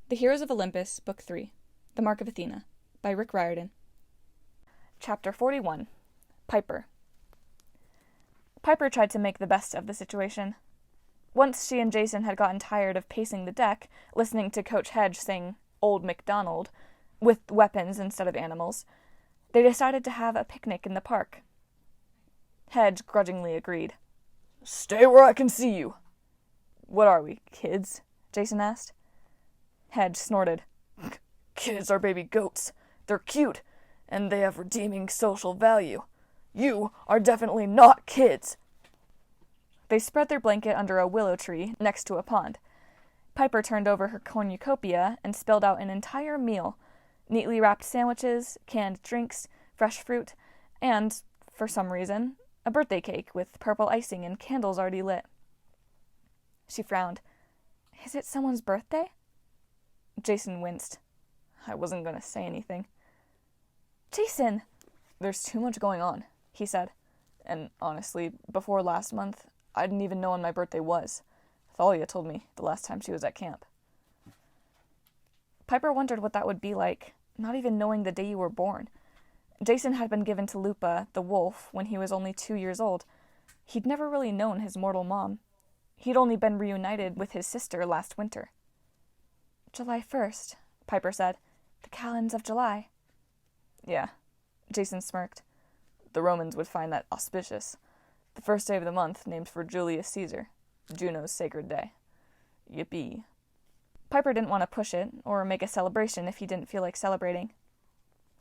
The Heroes of Olympus, Book 3, The Mark of Athena, by Rick Riordan. Chapter 41, Piper. Piper tried to make the best of the situation. Once she and Jason had gotten tired of pacing the deck, listening to Coach Hedge sing Old MacDonald, with weapons instead of animals, they decided to have a picnic in the park. Hedge grudgingly agreed. "Stay where I can see you." "What are we, kids?" Jason asked. Hedge snorted. "Kids are baby goats. They're cute, and they have redeeming social value. You are definitely not kids." They spread their blanket under a willow tree next to a pond. Piper turned over her cornucopia and spilled out an entire meal, neatly wrapped sandwiches, canned drinks, fresh fruit, and, for some reason, a birthday cake with purple icing and candles already lit. She frowned. "Is it someone's birthday?" Jason winced. "I wasn't going to say anything." "Jason!" "There's too much going on," he said. "And honestly, before last month, I didn't even know when my birthday was. Thalia told me the last time she was at camp." Piper wondered what that would be like, not even knowing the day you were born. Jason had been given to Lupa, the wolf, when he was only 2 years old. He'd never really known his mortal mom. He'd only been reunited with his sister last winter. "July 1st, Piper said. "The calends of July." "Yeah," Jason smirked. "The Romans would find that auspicious. The first day of the month named for Julius Caesar, Juno's sacred day. Yippee." Piper didn't want to push it, or make a celebration if he didn't feel like celebrating.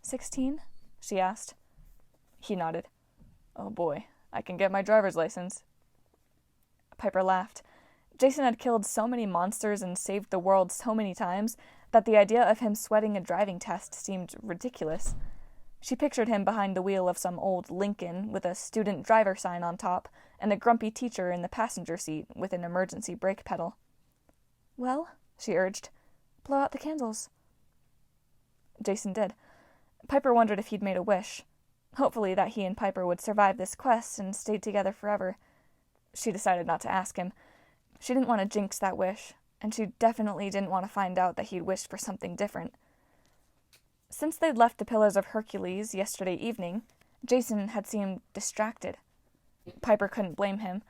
16? She asked. He nodded. "Oh boy, I can get my driver's license." Piper laughed. Jason had killed so many monsters and saved the world so many times that the idea of him sweating a driving test seemed ridiculous. She pictured him behind the wheel of some old Lincoln with a student driver sign on top and a grumpy teacher in the passenger seat with an emergency brake pedal. "Well," she urged, "blow out the candles." Jason did. Piper wondered if he'd made a wish. Hopefully that he and Piper would survive this quest and stay together forever. She decided not to ask him. She didn't want to jinx that wish, and she definitely didn't want to find out that he'd wished for something different. Since they'd left the Pillars of Hercules yesterday evening, Jason had seemed distracted. Piper couldn't blame him.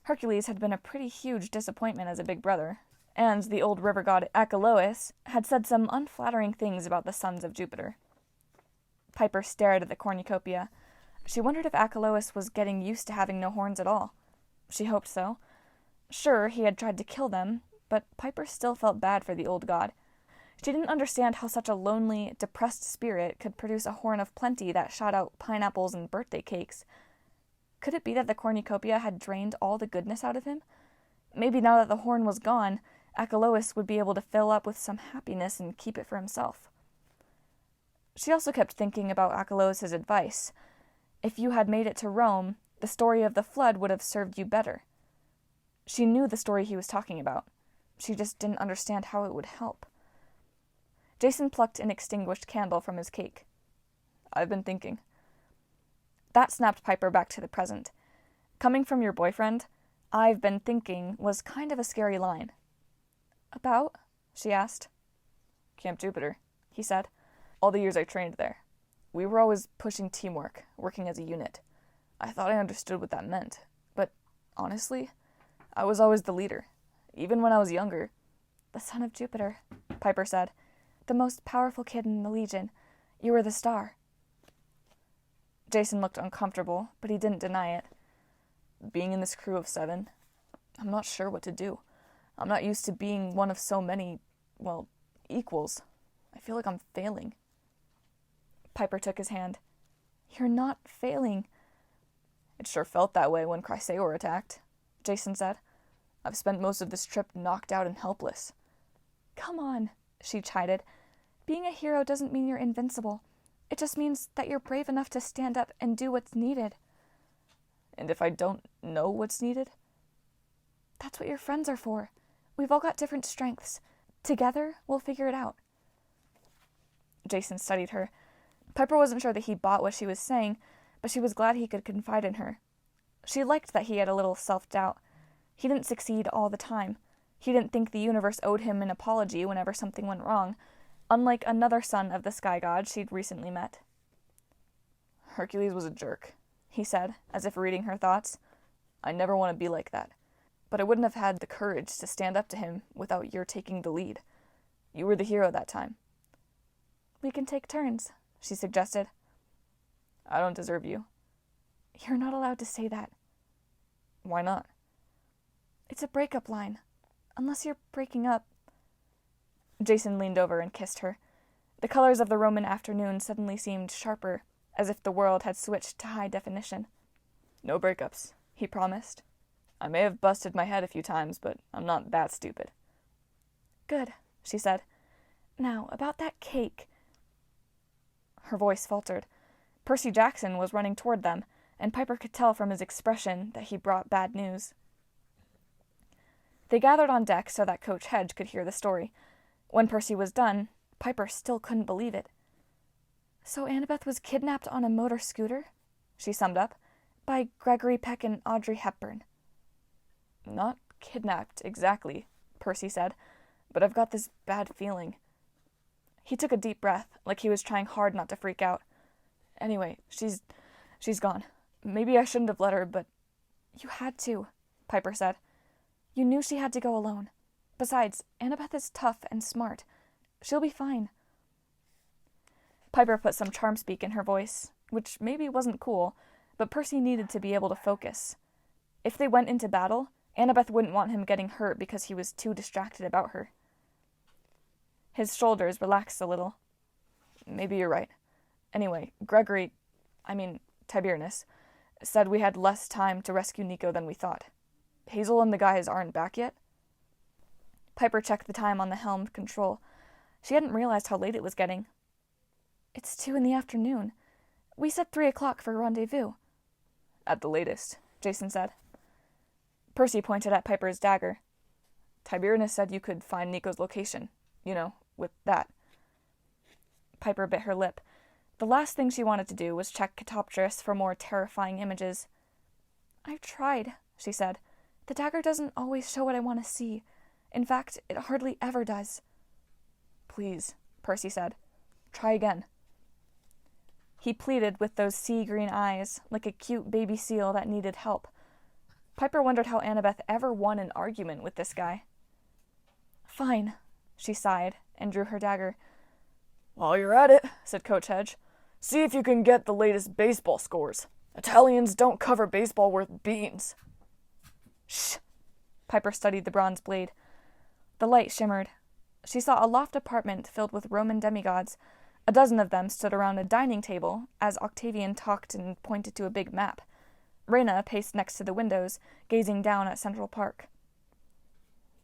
Hercules had been a pretty huge disappointment as a big brother, and the old river god Achelous had said some unflattering things about the sons of Jupiter. Piper stared at the cornucopia. She wondered if Achelous was getting used to having no horns at all. She hoped so. Sure, he had tried to kill them, but Piper still felt bad for the old god. She didn't understand how such a lonely, depressed spirit could produce a horn of plenty that shot out pineapples and birthday cakes. Could it be that the cornucopia had drained all the goodness out of him? Maybe now that the horn was gone, Achelous would be able to fill up with some happiness and keep it for himself. She also kept thinking about Achelous' advice. If you had made it to Rome, the story of the flood would have served you better. She knew the story he was talking about. She just didn't understand how it would help. Jason plucked an extinguished candle from his cake. "I've been thinking." That snapped Piper back to the present. Coming from your boyfriend, "I've been thinking" was kind of a scary line. "About?" she asked. "Camp Jupiter," he said. "All the years I trained there. We were always pushing teamwork, working as a unit. I thought I understood what that meant, but honestly, I was always the leader, even when I was younger." "The son of Jupiter," Piper said. "The most powerful kid in the Legion. You were the star." Jason looked uncomfortable, but he didn't deny it. "Being in this crew of 7, I'm not sure what to do. I'm not used to being one of so many, equals. I feel like I'm failing." Piper took his hand. "You're not failing." "It sure felt that way when Chrysaor attacked," Jason said. "I've spent most of this trip knocked out and helpless." "Come on," she chided. "Being a hero doesn't mean you're invincible. It just means that you're brave enough to stand up and do what's needed." "And if I don't know what's needed?" "That's what your friends are for. We've all got different strengths. Together, we'll figure it out." Jason studied her. Piper wasn't sure that he bought what she was saying, but she was glad he could confide in her. She liked that he had a little self-doubt. He didn't succeed all the time. He didn't think the universe owed him an apology whenever something went wrong, unlike another son of the sky god she'd recently met. Hercules was a jerk, he said, as if reading her thoughts. I never want to be like that. But I wouldn't have had the courage to stand up to him without your taking the lead. You were the hero that time. We can take turns, she suggested. I don't deserve you. You're not allowed to say that. Why not? It's a breakup line. Unless you're breaking up. Jason leaned over and kissed her. The colors of the Roman afternoon suddenly seemed sharper, as if the world had switched to high definition. No breakups, he promised. I may have busted my head a few times, but I'm not that stupid. Good, she said. Now, about that cake. Her voice faltered. Percy Jackson was running toward them, and Piper could tell from his expression that he brought bad news. They gathered on deck so that Coach Hedge could hear the story. When Percy was done, Piper still couldn't believe it. So Annabeth was kidnapped on a motor scooter, she summed up, by Gregory Peck and Audrey Hepburn. Not kidnapped, exactly, Percy said, but I've got this bad feeling. He took a deep breath, like he was trying hard not to freak out. Anyway, she's gone. Maybe I shouldn't have let her, but... You had to, Piper said. You knew she had to go alone. Besides, Annabeth is tough and smart. She'll be fine. Piper put some charm speak in her voice, which maybe wasn't cool, but Percy needed to be able to focus. If they went into battle, Annabeth wouldn't want him getting hurt because he was too distracted about her. His shoulders relaxed a little. Maybe you're right. Anyway, Tiberinus, said we had less time to rescue Nico than we thought. Hazel and the guys aren't back yet? Piper checked the time on the helm control. She hadn't realized how late it was getting. It's 2 p.m. We set 3 o'clock for rendezvous. At the latest, Jason said. Percy pointed at Piper's dagger. Tiberinus said you could find Nico's location. With that. Piper bit her lip. The last thing she wanted to do was check Catoptris for more terrifying images. I've tried, she said. The dagger doesn't always show what I want to see. In fact, it hardly ever does. Please, Percy said. Try again. He pleaded with those sea-green eyes, like a cute baby seal that needed help. Piper wondered how Annabeth ever won an argument with this guy. Fine, she sighed and drew her dagger. While you're at it, said Coach Hedge, see if you can get the latest baseball scores. Italians don't cover baseball worth beans. Shh! Piper studied the bronze blade. The light shimmered. She saw a loft apartment filled with Roman demigods. A dozen of them stood around a dining table as Octavian talked and pointed to a big map. Reyna paced next to the windows, gazing down at Central Park.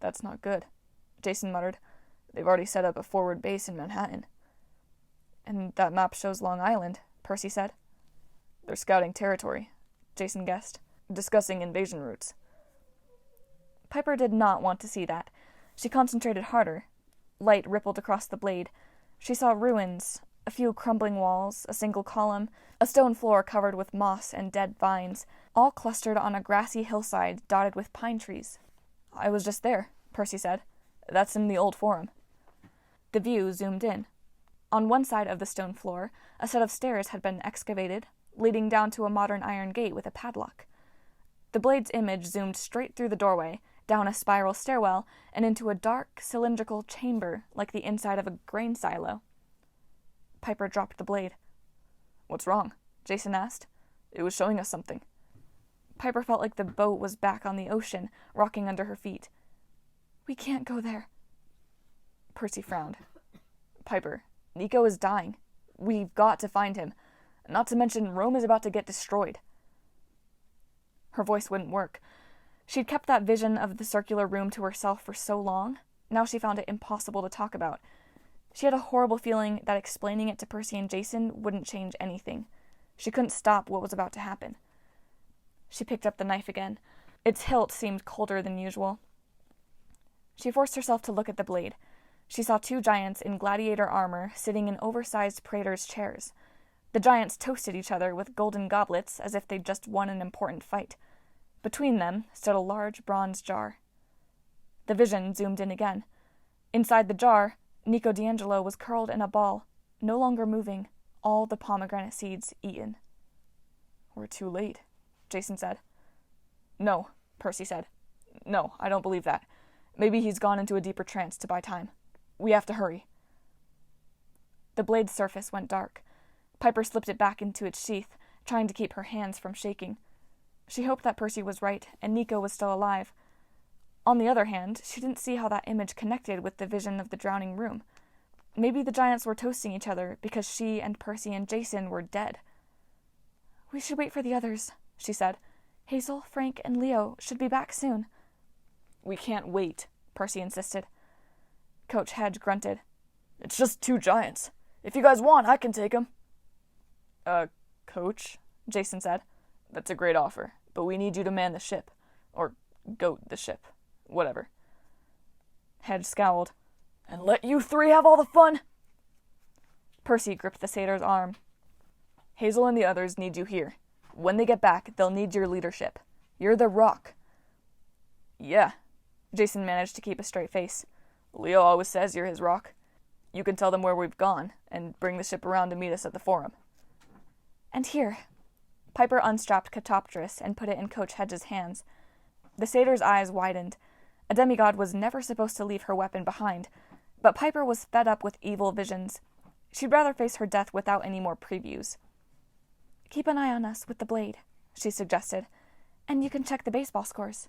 That's not good, Jason muttered. They've already set up a forward base in Manhattan. And that map shows Long Island, Percy said. They're scouting territory, Jason guessed, discussing invasion routes. Piper did not want to see that. She concentrated harder. Light rippled across the blade. She saw ruins, a few crumbling walls, a single column, a stone floor covered with moss and dead vines, all clustered on a grassy hillside dotted with pine trees. I was just there, Percy said. That's in the old forum. The view zoomed in. On one side of the stone floor, a set of stairs had been excavated, leading down to a modern iron gate with a padlock. The blade's image zoomed straight through the doorway, down a spiral stairwell, and into a dark, cylindrical chamber like the inside of a grain silo. Piper dropped the blade. What's wrong? Jason asked. It was showing us something. Piper felt like the boat was back on the ocean, rocking under her feet. We can't go there. Percy frowned. Piper, Nico is dying. We've got to find him. Not to mention Rome is about to get destroyed. Her voice wouldn't work. She'd kept that vision of the circular room to herself for so long, now she found it impossible to talk about. She had a horrible feeling that explaining it to Percy and Jason wouldn't change anything. She couldn't stop what was about to happen. She picked up the knife again. Its hilt seemed colder than usual. She forced herself to look at the blade. She saw 2 giants in gladiator armor sitting in oversized praetors' chairs. The giants toasted each other with golden goblets as if they'd just won an important fight. Between them stood a large bronze jar. The vision zoomed in again. Inside the jar, Nico D'Angelo was curled in a ball, no longer moving, all the pomegranate seeds eaten. We're too late, Jason said. No, Percy said. No, I don't believe that. Maybe he's gone into a deeper trance to buy time. We have to hurry. The blade's surface went dark. Piper slipped it back into its sheath, trying to keep her hands from shaking. She hoped that Percy was right and Nico was still alive. On the other hand, she didn't see how that image connected with the vision of the drowning room. Maybe the giants were toasting each other because she and Percy and Jason were dead. "We should wait for the others," she said. "Hazel, Frank, and Leo should be back soon." "We can't wait," Percy insisted. Coach Hedge grunted. "It's just 2 giants. If you guys want, I can take them." Coach," Jason said. "That's a great offer, but we need you to man the ship. Or goat the ship. Whatever." Hedge scowled. "And let you 3 have all the fun?" Percy gripped the satyr's arm. "Hazel and the others need you here. When they get back, they'll need your leadership. You're the rock." "Yeah," Jason managed to keep a straight face. "Leo always says you're his rock. You can tell them where we've gone, and bring the ship around to meet us at the Forum." "And here." Piper unstrapped Catoptris and put it in Coach Hedge's hands. The satyr's eyes widened. A demigod was never supposed to leave her weapon behind, but Piper was fed up with evil visions. She'd rather face her death without any more previews. "Keep an eye on us with the blade," she suggested, "and you can check the baseball scores."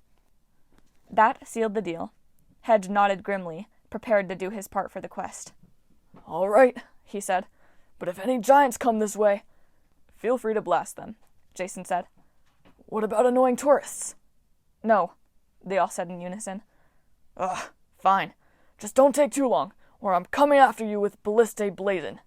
That sealed the deal. Hedge nodded grimly, prepared to do his part for the quest. "All right," he said, "but if any giants come this way—" "Feel free to blast them," Jason said. "What about annoying tourists?" "No," they all said in unison. "Ugh, fine. Just don't take too long, or I'm coming after you with ballistae blazing."